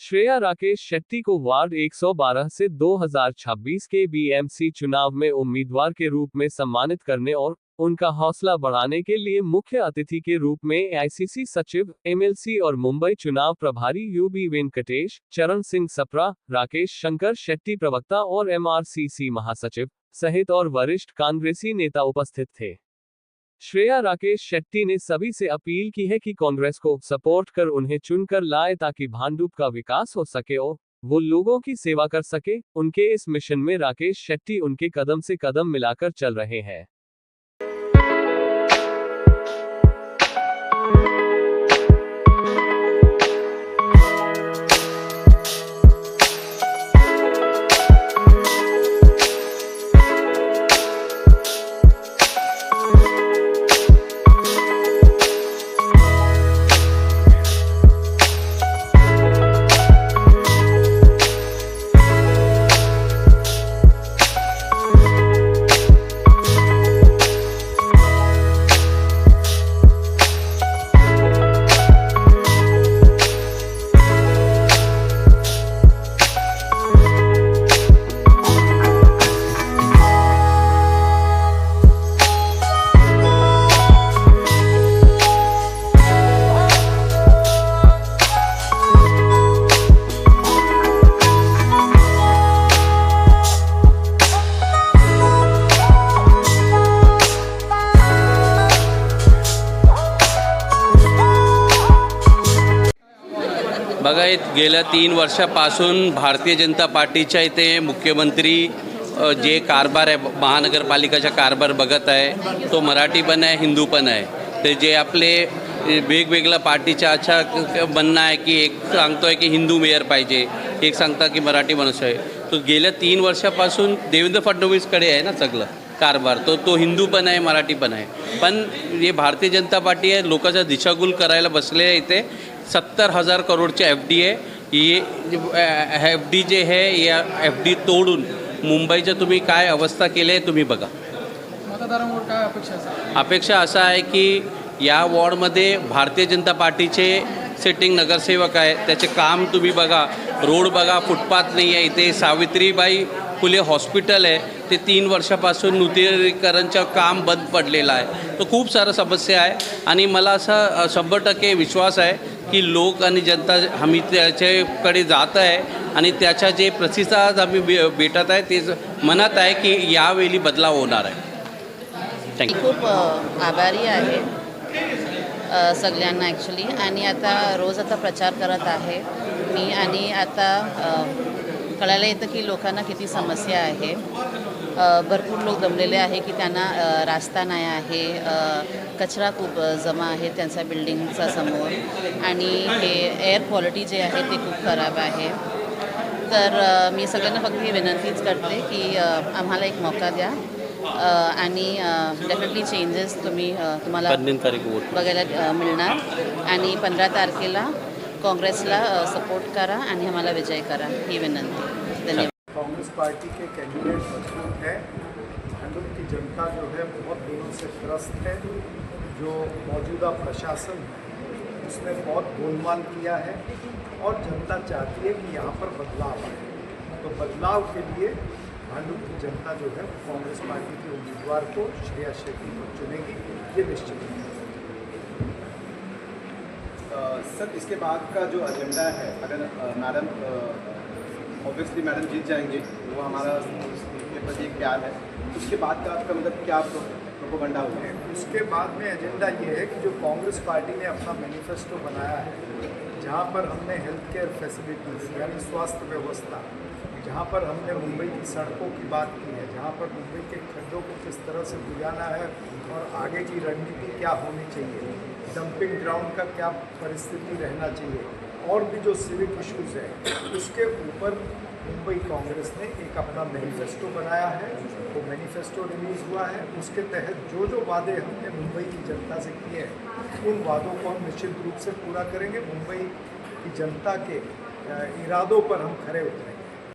श्रेया राकेश शेट्टी को वार्ड 112 से 2026 के बीएमसी चुनाव में उम्मीदवार के रूप में सम्मानित करने और उनका हौसला बढ़ाने के लिए मुख्य अतिथि के रूप में एआईसीसी सचिव, एमएलसी और मुंबई चुनाव प्रभारी यूबी वेंकटेश, चरण सिंह सप्रा, राकेश शंकर शेट्टी प्रवक्ता और एमआरसीसी महासचिव सहित और वरिष्ठ कांग्रेसी नेता उपस्थित थे। श्रेया राकेश शेट्टी ने सभी से अपील की है कि कांग्रेस को सपोर्ट कर उन्हें चुनकर लाए ताकि भांडुप का विकास हो सके और वो लोगों की सेवा कर सके। उनके इस मिशन में राकेश शेट्टी उनके कदम से कदम मिलाकर चल रहे हैं। बघा, गेल्या 3 वर्षापासून भारतीय जनता पार्टीच्या इथे मुख्यमंत्री जे कारभार आहे, महानगरपालिकाचा कारभार बघत आहे, तो मराठी पण आहे, हिंदू पण आहे। ते जे आपले वेगवेगळ्या पार्टीचा अच्छा म्हणणं आहे की एक सांगतोय की हिंदू मेयर पाहिजे, एक सांगता की मराठी माणूस आहे। तो गेल्या 3 वर्षापासून देवेंद्र फडणवीसकडे आहे ना सगळं कारभार, तो हिंदू पण आहे, मराठी पण आहे। पण हे भारतीय जनता पार्टी आहे, लोकांचा दिशाभूल करायला बसले आहे। इथे 70,000 करोडचे एफडी आहे। ये एफडी जे आहे, या एफडी तोडून मुंबईचं तुम्ही काय अवस्था केली आहे तुम्ही बघा। मतदारांवर काय अपेक्षा अपेक्षा असा आहे की या वॉर्डमध्ये भारतीय जनता पार्टीचे सिटिंग नगरसेवक आहे, त्याचे काम तुम्ही बघा, रोड बघा, फुटपाथ नाही आहे इथे। सावित्रीबाई फुले हॉस्पिटल आहे, ते 3 वर्षापासून नूतनीकरणचं काम बंद पडलेलं आहे। तो खूप सारा समस्या आहे आणि मला असा 100% विश्वास आहे की लोक आणि जनता आम्ही त्याच्याकडे जात आहे आणि त्याचा जे प्रतिसाद आम्ही भेटत आहे ते मनात आहे की यावेळी बदलाव होणार आहे। थँक्यू। खूप आभारी आहे सगळ्यांना ॲक्च्युली, आणि आता रोज प्रचार करत आहे मी, आणि आता कळायला येतं की लोकांना किती समस्या आहे। भरपूर लोक दमलेले आहे की त्यांना रास्ता नाही आहे, कचरा खूप जमा आहे त्यांचा बिल्डिंगचा समोर, आणि हे एअर क्वालिटी जे आहे ते खूप खराब आहे। तर मी सगळ्यांना फक्त ही विनंतीच करते की आम्हाला एक मौका द्या आणि डेफिनेटली चेंजेस तुम्हाला बघायला मिळणार, आणि 15 तारखेला काँग्रेसला सपोर्ट करा आणि आम्हाला विजय करा, ही विनंती। धन्यवाद। कांग्रेस पार्टी के कैंडिडेट मजबूत है, भांडुप की जनता जो है बहुत दिनों से त्रस्त है। जो मौजूदा प्रशासन है उसने बहुत गोलमाल किया है और जनता चाहती है कि यहाँ पर बदलाव आए। तो बदलाव के लिए भांडुप की जनता जो है कांग्रेस पार्टी के उम्मीदवार को, श्रेया शेट्टी को चुनेगी, ये निश्चित है। सर, इसके बाद का जो एजेंडा है, अगर मैडम ऑब्वियसली मैडम जीत जाएंगे, वो हमारा उसके प्रति एक प्यार है, उसके बाद का आपका मतलब क्या प्रोपेगेंडा होगा? उसके बाद में एजेंडा ये है कि जो कांग्रेस पार्टी ने अपना मैनिफेस्टो बनाया है, जहाँ पर हमने हेल्थ केयर फैसिलिटीज़ यानी स्वास्थ्य व्यवस्था, जहाँ पर हमने मुंबई की सड़कों की बात की है, जहाँ पर मुंबई के खड्डों को किस तरह से बुझाना है और आगे की रणनीति क्या होनी चाहिए, डंपिंग ग्राउंड का क्या परिस्थिति रहना चाहिए, और भी जो सिविक इश्यूज़ है उसके ऊपर मुंबई कांग्रेस ने एक अपना मैनिफेस्टो बनाया है। वो मैनिफेस्टो रिलीज़ हुआ है, उसके तहत जो जो वादे हमने मुंबई की जनता से किए हैं उन वादों को हम निश्चित रूप से पूरा करेंगे। मुंबई की जनता के इरादों पर हम खरे उतरेंगे।